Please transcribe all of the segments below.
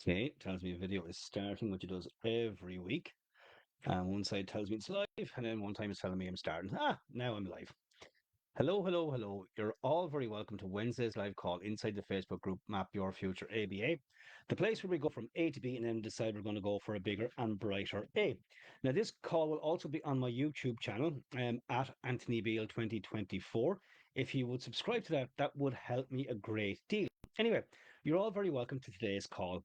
Okay, it tells me a video is starting, which it does every week. And one side tells me it's live, and then one time it's telling me I'm starting. Now I'm live. Hello, hello, hello. You're all very welcome to Wednesday's live call inside the Facebook group Map Your Future ABA, the place where we go from A to B and then decide we're going to go for a bigger and brighter A. Now, this call will also be on my YouTube channel at Anthony Beale 2024. If you would subscribe to that, that would help me a great deal. Anyway, you're all very welcome to today's call.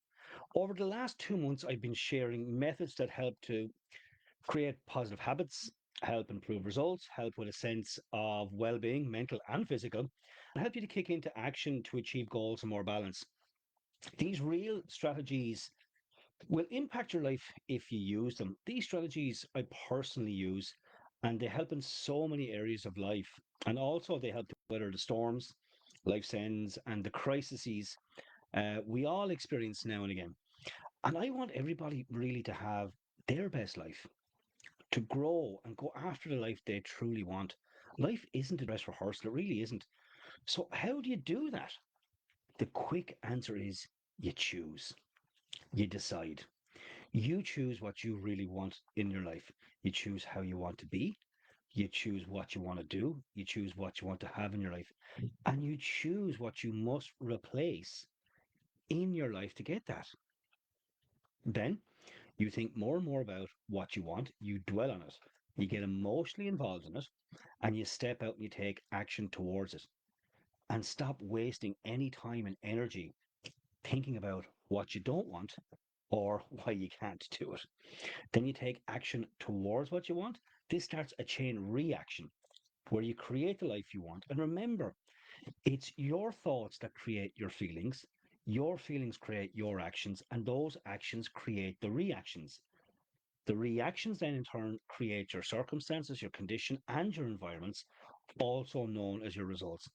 Over the last 2 months, I've been sharing methods that help to create positive habits, help improve results, help with a sense of well being, mental and physical, and help you to kick into action to achieve goals and more balance. These real strategies will impact your life if you use them. These strategies I personally use, and they help in so many areas of life. And also, they help to weather the storms, life's ends, and the crises we all experience now and again. And I want everybody really to have their best life, to grow and go after the life they truly want. Life isn't a dress rehearsal, it really isn't. So, how do you do that? The quick answer is you choose, you decide. You choose what you really want in your life. You choose how you want to be. You choose what you want to do. You choose what you want to have in your life. And you choose what you must replace in your life to get that. Then you think more and more about what you want, you dwell on it, you get emotionally involved in it, and you step out and you take action towards it. And stop wasting any time and energy thinking about what you don't want or why you can't do it. Then you take action towards what you want. This starts a chain reaction where you create the life you want. And remember, it's your thoughts that create your feelings create your actions, and those actions create the reactions. The reactions then in turn create your circumstances, your condition, and your environments, also known as your results.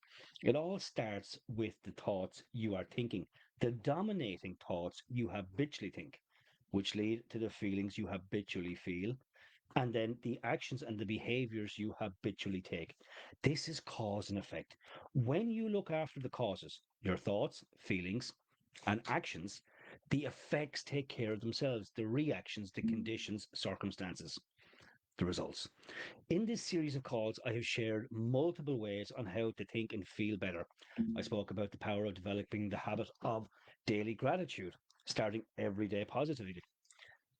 It all starts with the thoughts you are thinking, the dominating thoughts you habitually think, which lead to the feelings you habitually feel, and then the actions and the behaviors you habitually take. This is cause and effect. When you look after the causes, your thoughts, feelings, and actions, the effects take care of themselves, the reactions, the conditions, circumstances, the results. In this series of calls, I have shared multiple ways on how to think and feel better. I spoke about the power of developing the habit of daily gratitude, starting every day positively,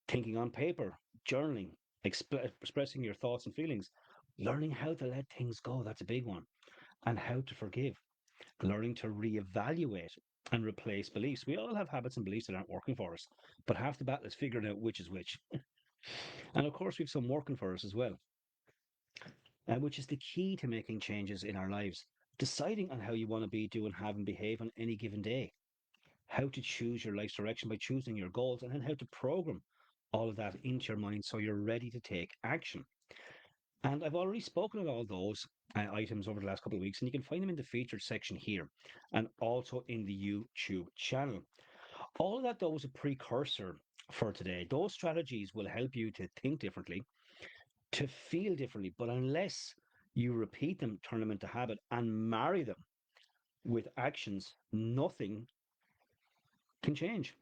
thinking on paper, journaling, expressing your thoughts and feelings, learning how to let things go. That's a big one. And how to forgive, learning to reevaluate and replace beliefs. We all have habits and beliefs that aren't working for us, but half the battle is figuring out which is which. And of course, we've some working for us as well, which is the key to making changes in our lives. Deciding on how you want to be, do, and have, and behave on any given day. How to choose your life's direction by choosing your goals, and then how to program all of that into your mind so you're ready to take action. And I've already spoken of all those items over the last couple of weeks, and you can find them in the featured section here and also in the YouTube channel. All of that, though, was a precursor for today. Those strategies will help you to think differently, to feel differently, but unless you repeat them, turn them into habit, and marry them with actions, nothing can change.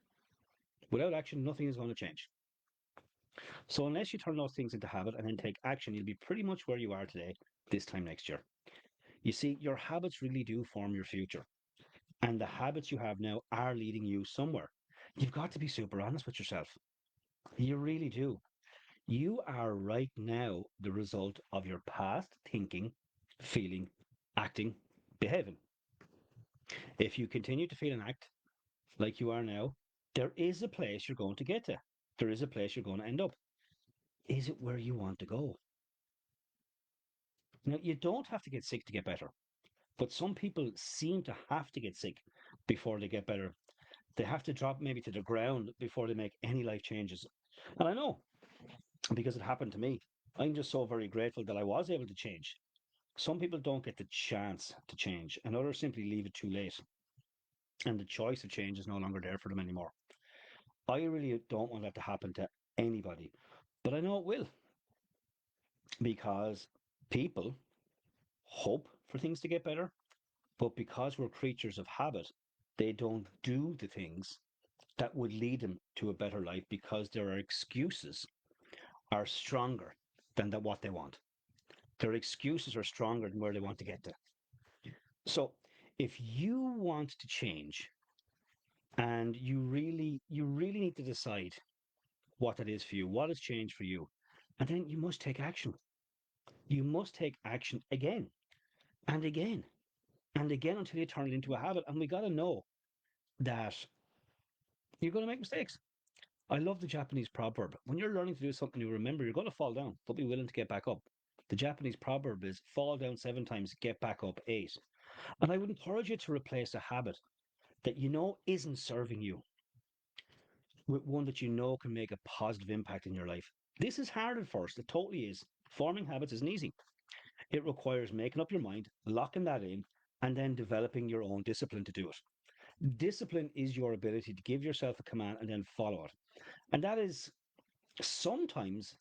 Without action, nothing is going to change. So, unless you turn those things into habit and then take action, you'll be pretty much where you are today this time next year. You see, your habits really do form your future, and the habits you have now are leading you somewhere. You've got to be super honest with yourself. You really do. You are right now the result of your past thinking, feeling, acting, behaving. If you continue to feel and act like you are now, there is a place you're going to get to. There is a place you're going to end up. Is it where you want to go? Now, you don't have to get sick to get better, but some people seem to have to get sick before they get better. They have to drop maybe to the ground before they make any life changes. And I know because it happened to me. I'm just so very grateful that I was able to change. Some people don't get the chance to change, and others simply leave it too late. And the choice of change is no longer there for them anymore. I really don't want that to happen to anybody, but I know it will because people hope for things to get better, but because we're creatures of habit, they don't do the things that would lead them to a better life because their excuses are stronger than what they want. Their excuses are stronger than where they want to get to. So if you want to change and you really need to decide what that is for you, what has changed for you, and then you must take action. You must take action again and again and again until you turn it into a habit. And we got to know that you're going to make mistakes. I love the Japanese proverb. When you're learning to do something new, remember you're going to fall down, but be willing to get back up. The Japanese proverb is fall down 7 times, get back up 8. And I would encourage you to replace a habit that you know isn't serving you with one that you know can make a positive impact in your life. This is hard at first. It totally is. Forming habits isn't easy. It requires making up your mind, locking that in, and then developing your own discipline to do it. Discipline is your ability to give yourself a command and then follow it. And that is sometimes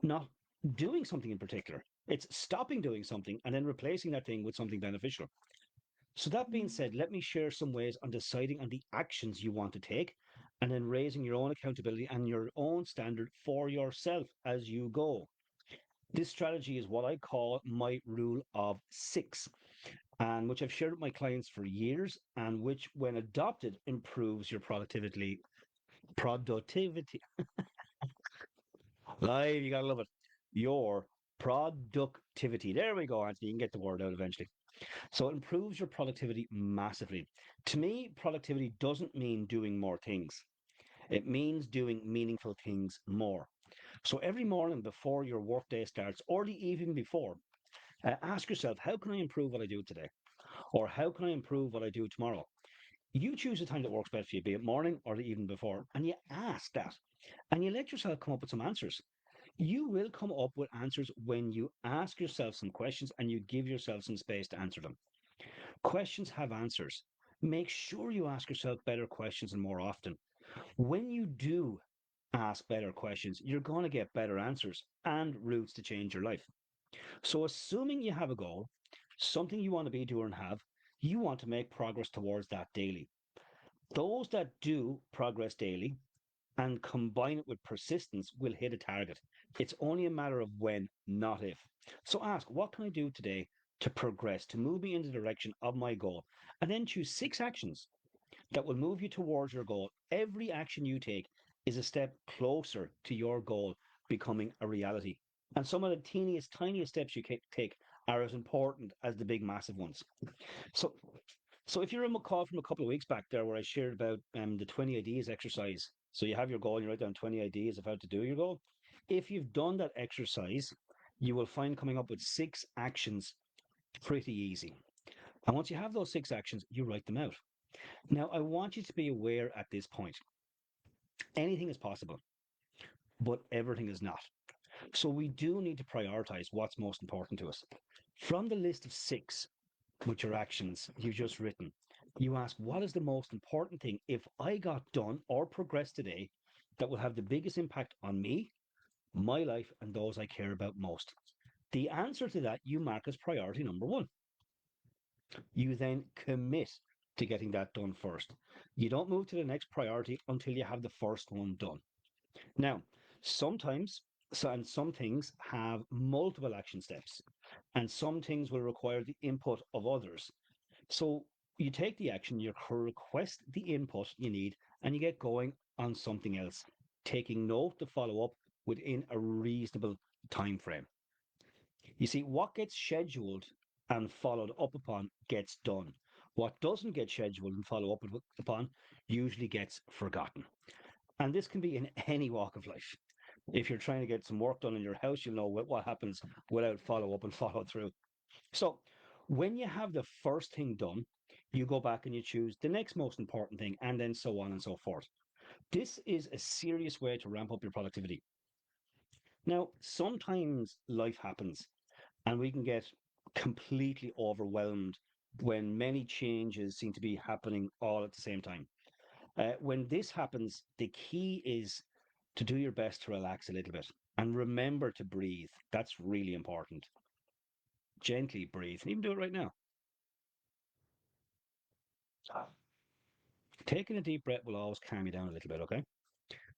not doing something in particular. It's stopping doing something and then replacing that thing with something beneficial. So, that being said, let me share some ways on deciding on the actions you want to take and then raising your own accountability and your own standard for yourself as you go. This strategy is what I call my rule of six, and which I've shared with my clients for years, and which, when adopted, improves your productivity. Productivity. Live, you gotta love it. Your productivity. There we go, Anthony. You can get the word out eventually. So it improves your productivity massively. To me, productivity doesn't mean doing more things. It means doing meaningful things more. So every morning before your workday starts, or the evening before, ask yourself, how can I improve what I do today? Or how can I improve what I do tomorrow? You choose the time that works best for you, be it morning or the evening before, and you ask that. And you let yourself come up with some answers. You will come up with answers when you ask yourself some questions and you give yourself some space to answer them. Questions have answers. Make sure you ask yourself better questions and more often. When you do ask better questions, you're going to get better answers and routes to change your life. So, assuming you have a goal, something you want to be, do, and have, you want to make progress towards that daily. Those that do progress daily and combine it with persistence will hit a target. It's only a matter of when, not if. So ask, what can I do today to progress, to move me in the direction of my goal? And then choose 6 actions that will move you towards your goal. Every action you take is a step closer to your goal becoming a reality. And some of the teeniest, tiniest steps you can take are as important as the big, massive ones. So, so if you recall from a couple of weeks back there, where I shared about the 20 ideas exercise, so you have your goal and you write down 20 ideas of how to do your goal. If you've done that exercise, you will find coming up with 6 actions pretty easy. And once you have those 6 actions, you write them out. Now, I want you to be aware at this point anything is possible, but everything is not. So we do need to prioritize what's most important to us. From the list of 6, with your actions you've just written, you ask, what is the most important thing if I got done or progressed today that will have the biggest impact on me, my life, and those I care about most? The answer to that you mark as priority number 1. You then commit to getting that done first. You don't move to the next priority until you have the first one done. Now, sometimes, and some things have multiple action steps, and some things will require the input of others. So you take the action, you request the input you need, and you get going on something else, taking note to follow up within a reasonable time frame. You see, what gets scheduled and followed up upon gets done. What doesn't get scheduled and followed up upon usually gets forgotten. And this can be in any walk of life. If you're trying to get some work done in your house, you'll know what happens without follow up and follow through. So when you have the first thing done, you go back and you choose the next most important thing, and then so on and so forth. This is a serious way to ramp up your productivity. Now, sometimes life happens and we can get completely overwhelmed when many changes seem to be happening all at the same time. When this happens, the key is to do your best to relax a little bit and remember to breathe. That's really important. Gently breathe, and even do it right now. Taking a deep breath will always calm you down a little bit, okay?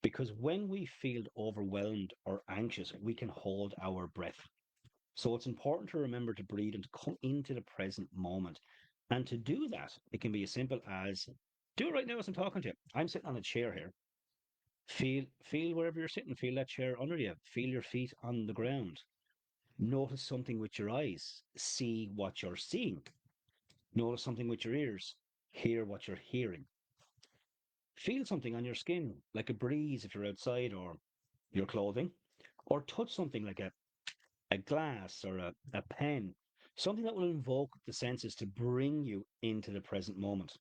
Because when we feel overwhelmed or anxious, we can hold our breath. So it's important to remember to breathe and to come into the present moment. And to do that, it can be as simple as do it right now as I'm talking to you. I'm sitting on a chair here. Feel wherever you're sitting, feel that chair under you. Feel your feet on the ground. Notice something with your eyes. See what you're seeing. Notice something with your ears. Hear what you're hearing. Feel something on your skin, like a breeze if you're outside, or your clothing, or touch something like a glass or a pen, something that will invoke the senses to bring you into the present moment.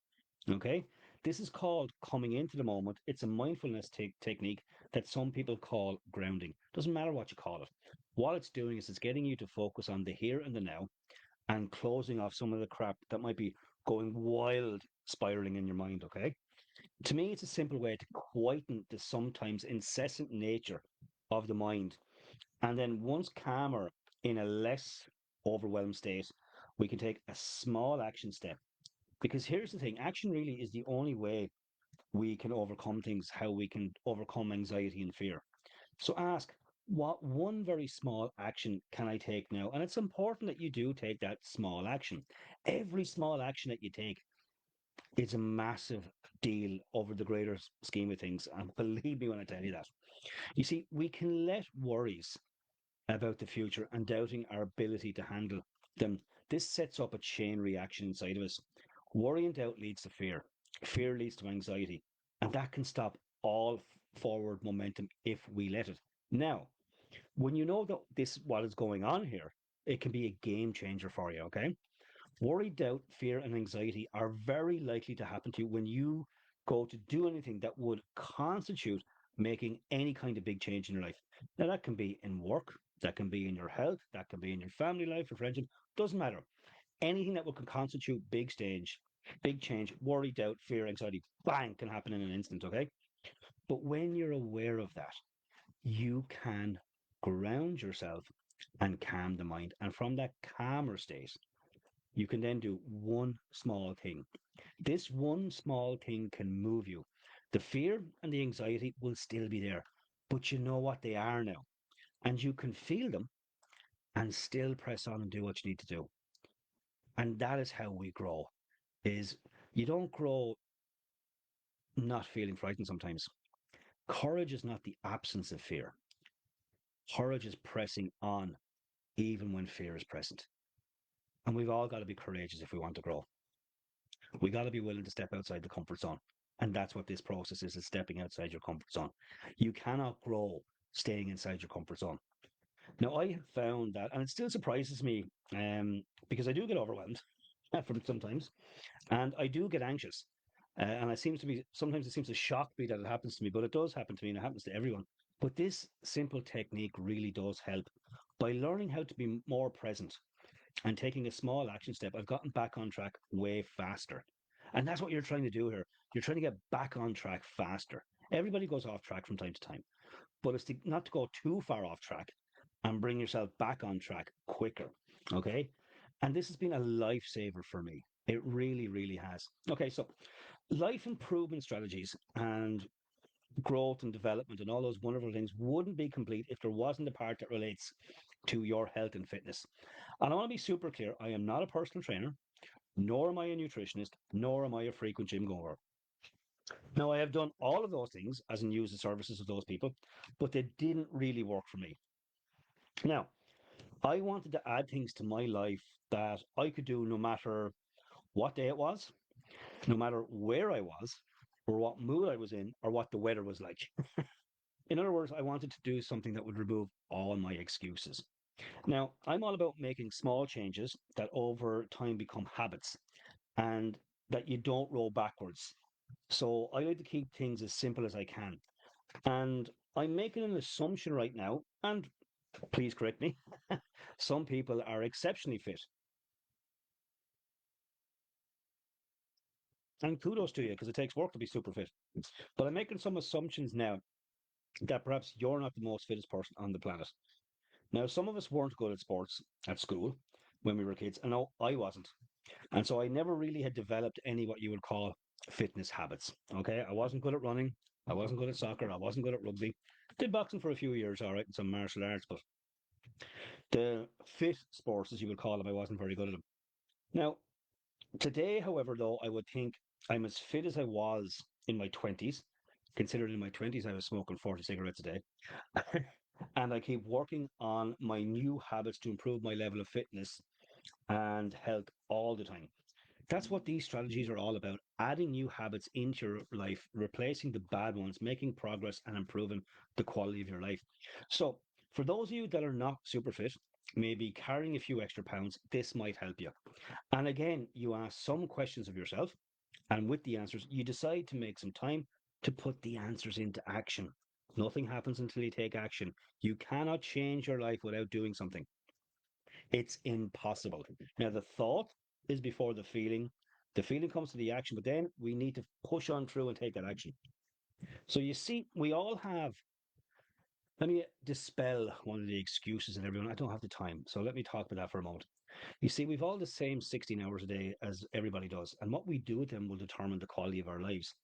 Okay? This is called coming into the moment. It's a mindfulness technique that some people call grounding. Doesn't matter what you call it. What it's doing is it's getting you to focus on the here and the now and closing off some of the crap that might be going wild, spiraling in your mind. Okay? To me, it's a simple way to quieten the sometimes incessant nature of the mind. And then once calmer, in a less overwhelmed state, we can take a small action step. Because here's the thing, action really is the only way we can overcome things, how we can overcome anxiety and fear. So ask, what one very small action can I take now? And it's important that you do take that small action. Every small action that you take is a massive deal over the greater scheme of things. And believe me when I tell you that. You see, we can let worries about the future and doubting our ability to handle them. This sets up a chain reaction inside of us. Worry and doubt leads to fear. Fear leads to anxiety. And that can stop all forward momentum if we let it. Now, when you know that this what is going on here, it can be a game changer for you, okay? Worry, doubt, fear, and anxiety are very likely to happen to you when you go to do anything that would constitute making any kind of big change in your life. Now, that can be in work, that can be in your health, that can be in your family life, your friendship, doesn't matter. Anything that would constitute big change, worry, doubt, fear, anxiety, bang, can happen in an instant, okay? But when you're aware of that, you can ground yourself and calm the mind. And from that calmer state, you can then do one small thing. This one small thing can move you. The fear and the anxiety will still be there, but you know what they are now. And you can feel them and still press on and do what you need to do. And that is how we grow. Is you don't grow not feeling frightened sometimes. Courage is not the absence of fear. Courage is pressing on even when fear is present. And we've all got to be courageous if we want to grow. We got to be willing to step outside the comfort zone. And that's what this process is stepping outside your comfort zone. You cannot grow staying inside your comfort zone. Now, I have found that, and it still surprises me because I do get overwhelmed from sometimes, and I do get anxious. And it seems to be sometimes it seems to shock me that it happens to me, but it does happen to me and it happens to everyone. But this simple technique really does help. By learning how to be more present and taking a small action step, I've gotten back on track way faster. And that's what you're trying to do here. You're trying to get back on track faster. Everybody goes off track from time to time, but it's not to go too far off track and bring yourself back on track quicker. Okay. And this has been a lifesaver for me. It really, really has. Okay. So, life improvement strategies and growth and development and all those wonderful things wouldn't be complete if there wasn't a part that relates to your health and fitness. And I want to be super clear, I am not a personal trainer, nor am I a nutritionist, nor am I a frequent gym goer. Now, I have done all of those things as in use the services of those people, but they didn't really work for me. Now, I wanted to add things to my life that I could do no matter what day it was, no matter where I was, or what mood I was in, or what the weather was like. In other words, I wanted to do something that would remove all my excuses. Now, I'm all about making small changes that over time become habits and that you don't roll backwards. So I like to keep things as simple as I can. And I'm making an assumption right now, and please correct me. Some people are exceptionally fit. And kudos to you because it takes work to be super fit. But I'm making some assumptions now that perhaps you're not the most fittest person on the planet. Now, some of us weren't good at sports at school when we were kids, and no, I wasn't. And so I never really had developed any what you would call fitness habits. Okay, I wasn't good at running. I wasn't good at soccer. I wasn't good at rugby. Did boxing for a few years, all right, and some martial arts, but the fit sports, as you would call them, I wasn't very good at them. Now, today, however, though, I would think I'm as fit as I was in my 20s. Considered in my 20s, I was smoking 40 cigarettes a day. And I keep working on my new habits to improve my level of fitness and health all the time. That's what these strategies are all about, adding new habits into your life, replacing the bad ones, making progress and improving the quality of your life. So, for those of you that are not super fit, maybe carrying a few extra pounds, this might help you. And again, you ask some questions of yourself, and with the answers, you decide to make some time to put the answers into action. Nothing happens until you take action. You cannot change your life without doing something. It's impossible. Now, the thought is before the feeling. The feeling comes to the action, but then we need to push on through and take that action. So, you see, we all have. Let me dispel one of the excuses that everyone, I don't have the time. So, let me talk about that for a moment. You see, we've all the same 16 hours a day as everybody does, and what we do with them will determine the quality of our lives.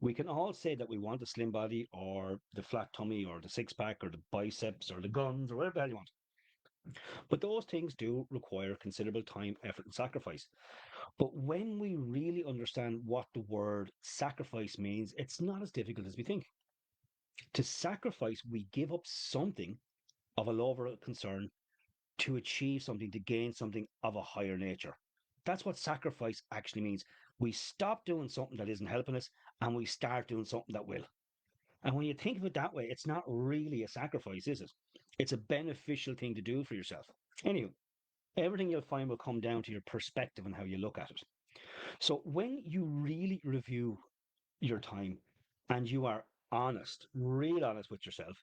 We can all say that we want a slim body or the flat tummy or the six pack or the biceps or the guns or whatever the hell you want. But those things do require considerable time, effort, and sacrifice. But when we really understand what the word sacrifice means, it's not as difficult as we think. To sacrifice, we give up something of a lower concern to achieve something, to gain something of a higher nature. That's what sacrifice actually means. We stop doing something that isn't helping us and we start doing something that will. And when you think of it that way, it's not really a sacrifice, is it? It's a beneficial thing to do for yourself. Anyway, everything you'll find will come down to your perspective and how you look at it. So when you really review your time and you are honest, real honest with yourself,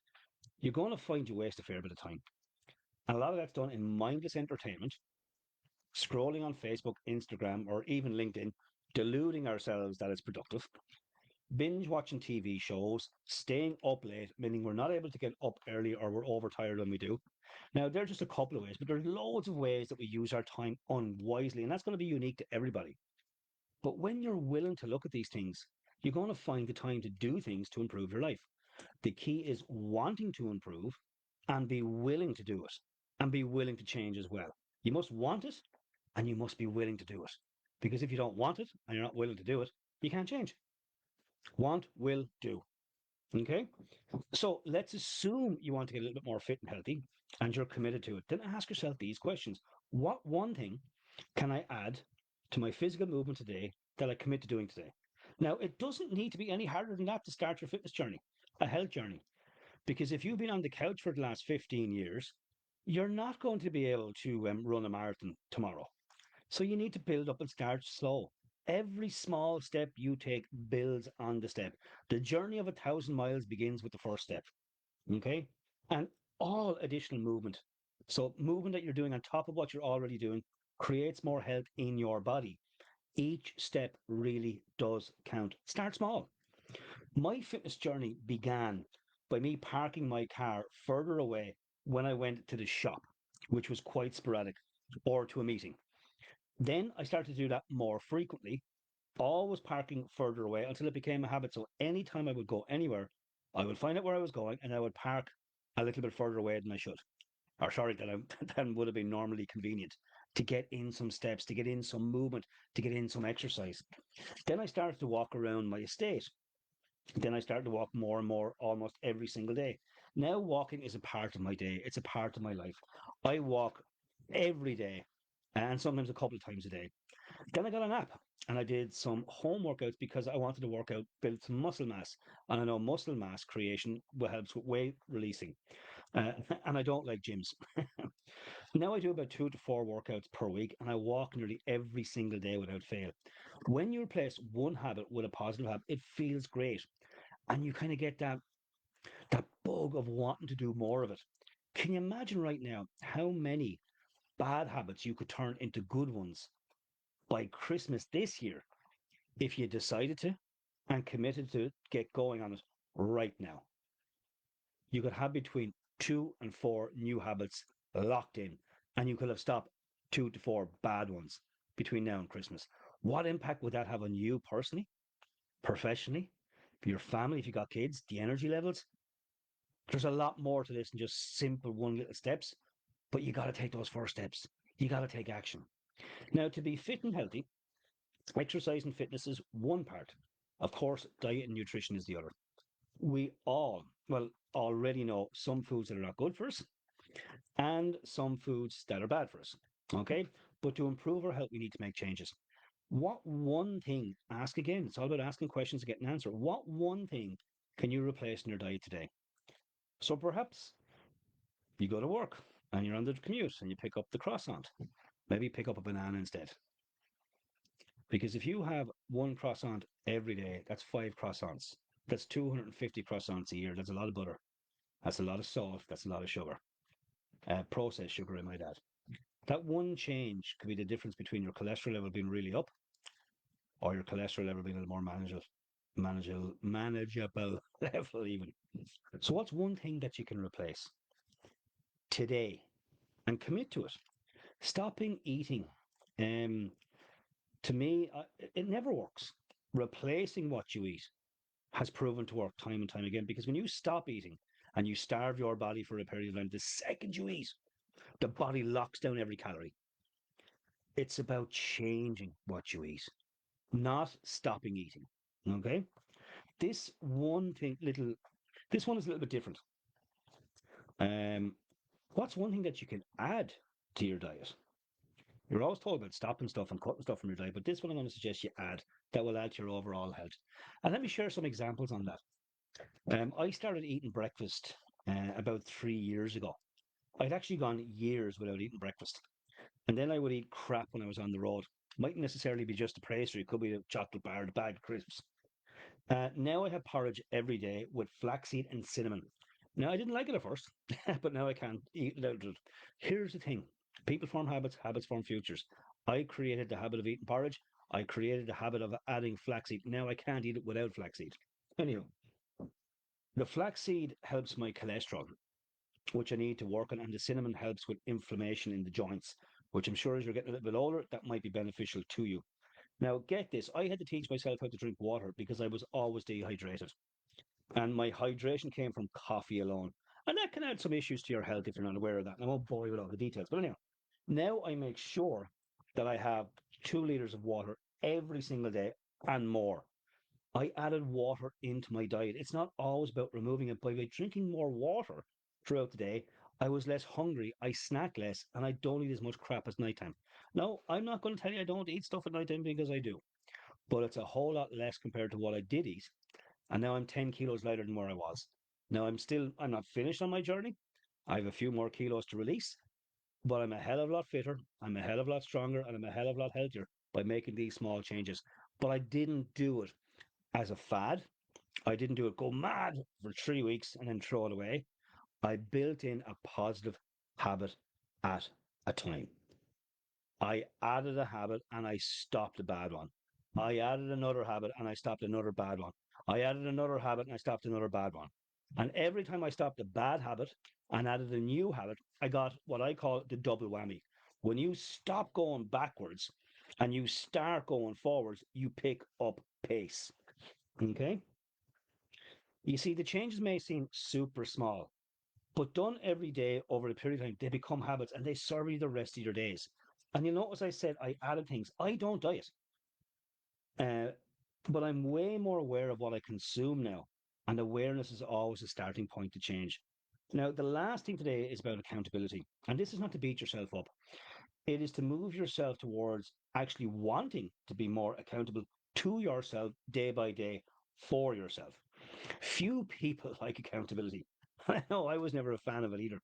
you're going to find you waste a fair bit of time. And a lot of that's done in mindless entertainment, scrolling on Facebook, Instagram, or even LinkedIn, deluding ourselves that it's productive, binge watching TV shows, staying up late, meaning we're not able to get up early or we're overtired when we do. Now, there are just a couple of ways, but there's loads of ways that we use our time unwisely, and that's going to be unique to everybody. But when you're willing to look at these things, you're going to find the time to do things to improve your life. The key is wanting to improve and be willing to do it and be willing to change as well. You must want it and you must be willing to do it. Because if you don't want it and you're not willing to do it, you can't change. Want, will, do. Okay? So let's assume you want to get a little bit more fit and healthy and you're committed to it. Then ask yourself these questions. What one thing can I add to my physical movement today that I commit to doing today? Now, it doesn't need to be any harder than that to start your fitness journey, a health journey. Because if you've been on the couch for the last 15 years, you're not going to be able to run a marathon tomorrow. So you need to build up and start slow. Every small step you take builds on the step. The journey of 1,000 miles begins with the first step. Okay. And all additional movement. So, movement that you're doing on top of what you're already doing creates more health in your body. Each step really does count. Start small. My fitness journey began by me parking my car further away when I went to the shop, which was quite sporadic, or to a meeting. Then I started to do that more frequently, always parking further away until it became a habit. So anytime I would go anywhere, I would find out where I was going and I would park a little bit further away than I should. Or sorry, that would have been normally convenient to get in some steps, to get in some movement, to get in some exercise. Then I started to walk around my estate. Then I started to walk more and more almost every single day. Now walking is a part of my day. It's a part of my life. I walk every day and sometimes a couple of times a day. Then I got an app and I did some home workouts because I wanted to work out, build some muscle mass. And I know muscle mass creation will helps with weight releasing. Uh, and I don't like gyms. Now I do about 2 to 4 workouts per week and I walk nearly every single day without fail. When you replace one habit with a positive habit, it feels great. And you kind of get that bug of wanting to do more of it. Can you imagine right now how many bad habits you could turn into good ones by Christmas this year if you decided to and committed to get going on it right now? You could have between 2 and 4 new habits locked in, and you could have stopped 2 to 4 bad ones between now and Christmas. What impact would that have on you personally? professionally, for your family, if you got kids, the energy levels. There's a lot more to this than just simple one little steps, but you got to take those first steps. You got to take action. Now, to be fit and healthy, exercise and fitness is one part. Of course, diet and nutrition is the other. We all, well, already know some foods that are not good for us and some foods that are bad for us. Okay. But to improve our health, we need to make changes. What one thing, ask again, it's all about asking questions to get an answer. What one thing can you replace in your diet today? So perhaps you go to work and you're on the commute and you pick up the croissant. Maybe pick up a banana instead. Because if you have one croissant every day, that's five croissants. That's 250 croissants a year. That's a lot of butter. That's a lot of salt. That's a lot of sugar. Processed sugar, I might add. That one change could be the difference between your cholesterol level being really up or your cholesterol level being a little more manageable level even. So what's one thing that you can replace today and commit to it? Stopping eating. Um, to me, it never works. Replacing what you eat has proven to work time and time again because when you stop eating and you starve your body for a period of time, the second you eat, the body locks down every calorie. It's about changing what you eat, not stopping eating. Okay? This one thing, this one is a little bit different. Um, what's one thing that you can add to your diet? You're always told about stopping stuff and cutting stuff from your diet, but this one I'm going to suggest you add that will add to your overall health. And let me share some examples on that. I started eating breakfast about 3 years ago. I'd actually gone years without eating breakfast. And then I would eat crap when I was on the road. Mightn't necessarily be just the pastry, it could be the chocolate bar, the bag of crisps. Now I have porridge every day with flaxseed and cinnamon. Now, I didn't like it at first, but now I can't eat without it. Here's the thing people form habits, habits form futures. I created the habit of eating porridge. I created the habit of adding flaxseed. Now I can't eat it without flaxseed. Anyhow, the flaxseed helps my cholesterol, which I need to work on, and the cinnamon helps with inflammation in the joints, which I'm sure as you're getting a little bit older, that might be beneficial to you. Now, get this I had to teach myself how to drink water because I was always dehydrated. And my hydration came from coffee alone. And that can add some issues to your health if you're not aware of that. And I won't bore you with all the details. But anyhow, now I make sure that I have 2 liters of water every single day and more. I added water into my diet. It's not always about removing it. By drinking more water throughout the day, I was less hungry, I snack less, and I don't eat as much crap as nighttime. Now, I'm not going to tell you I don't eat stuff at nighttime because I do, but it's a whole lot less compared to what I did eat. And now I'm 10 kilos lighter than where I was. Now I'm not finished on my journey. I have a few more kilos to release, but I'm a hell of a lot fitter. I'm a hell of a lot stronger and I'm a hell of a lot healthier by making these small changes. But I didn't do it as a fad. I didn't do it go mad for 3 weeks and then throw it away. I built in a positive habit at a time. I added a habit and I stopped a bad one. I added another habit and I stopped another bad one. I added another habit and I stopped another bad one. And every time I stopped a bad habit and added a new habit, I got what I call the double whammy. When you stop going backwards and you start going forwards, you pick up pace. Okay? You see, the changes may seem super small, but done every day over a period of time, they become habits and they serve you the rest of your days. And you notice I said I added things. I don't diet, uh, but I'm way more aware of what I consume now. And awareness is always a starting point to change. Now, the last thing today is about accountability. And this is not to beat yourself up, it is to move yourself towards actually wanting to be more accountable to yourself day by day for yourself. Few people like accountability. I know I was never a fan of it either.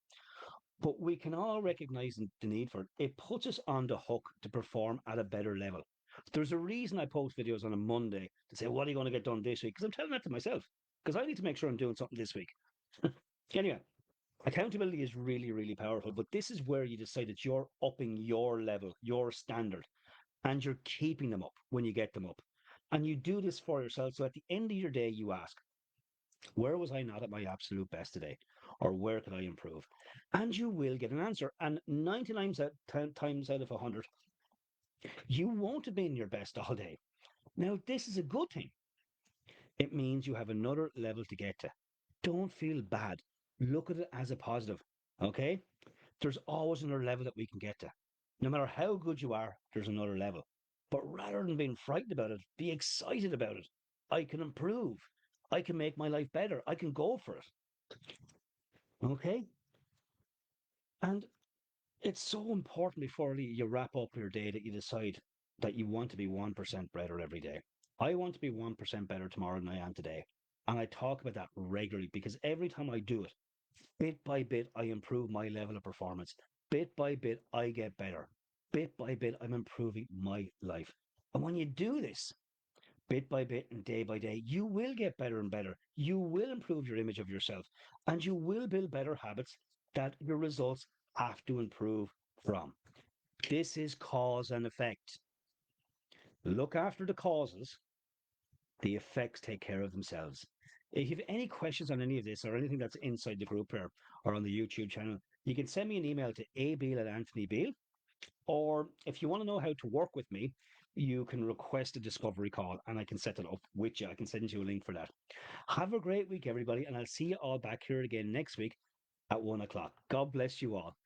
But we can all recognize the need for it. It puts us on the hook to perform at a better level. There's a reason I post videos on a Monday to say, what are you going to get done this week? Because I'm telling that to myself, because I need to make sure I'm doing something this week. Anyway, accountability is really, really powerful. But this is where you decide that you're upping your level, your standard, and you're keeping them up when you get them up. And you do this for yourself. So at the end of your day, you ask, where was I not at my absolute best today? Or where could I improve? And you will get an answer. And 99 times out of 100, you won't have been your best all day. Now, this is a good thing It means you have another level to get to. Don't feel bad. Look at it as a positive. Okay? There's always another level that we can get to. No matter how good you are, there's another level. But rather than being frightened about it, be excited about it. I can improve. I can make my life better. I can go for it. Okay? And it's so important before you wrap up your day that you decide that you want to be 1% better every day. I want to be 1% better tomorrow than I am today. And I talk about that regularly because every time I do it, bit by bit, I improve my level of performance. Bit by bit, I get better. Bit by bit, I'm improving my life. And when you do this, bit by bit and day by day, you will get better and better. You will improve your image of yourself and you will build better habits that your results have to improve from. This is cause and effect. Look after the causes, the effects take care of themselves. If you have any questions on any of this or anything that's inside the group here or on the YouTube channel, you can send me an email to abeal@anthonybeal. Or if you want to know how to work with me, you can request a discovery call and I can set it up with you. I can send you a link for that. Have a great week, everybody, and I'll see you all back here again next week at 1 o'clock. God bless you all.